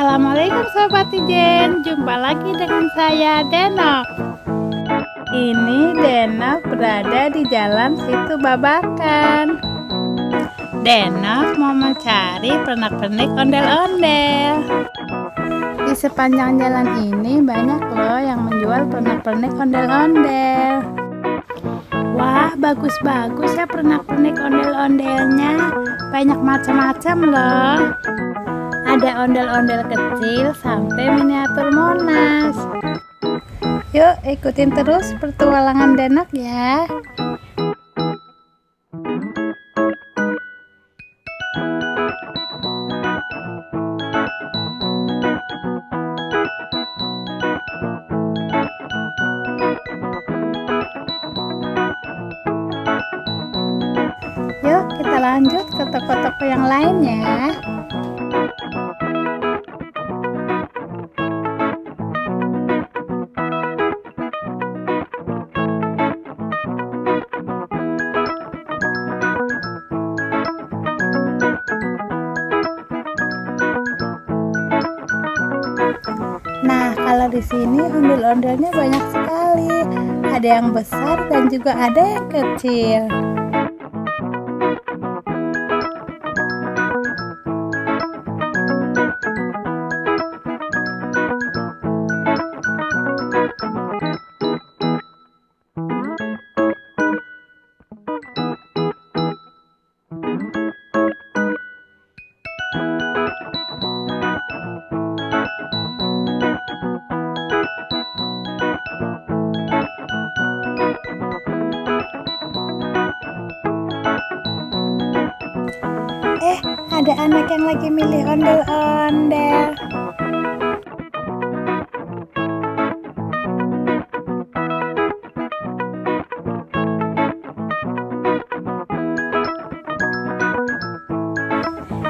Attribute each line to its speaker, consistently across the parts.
Speaker 1: Assalamualaikum Sobat Ijen, jumpa lagi dengan saya Denok. Ini Denok berada di jalan Situ Babakan. Denok mau mencari pernak-pernik ondel-ondel. Di sepanjang jalan ini banyak loh yang menjual pernak-pernik ondel-ondel. Wah, bagus-bagus ya pernak-pernik ondel-ondelnya. Banyak macam-macam loh. Ada ondel-ondel kecil sampai miniatur Monas. Yuk ikutin terus petualangan Denok ya. Yuk kita lanjut ke toko-toko yang lain ya. Nah, kalau di sini ondel-ondelnya banyak sekali. Ada yang besar dan juga ada yang kecil. Ada anak yang lagi milih ondel-ondel.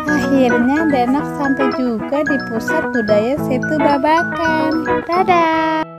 Speaker 1: Akhirnya Denok sampai juga di pusat budaya Situ Babakan. Dadah!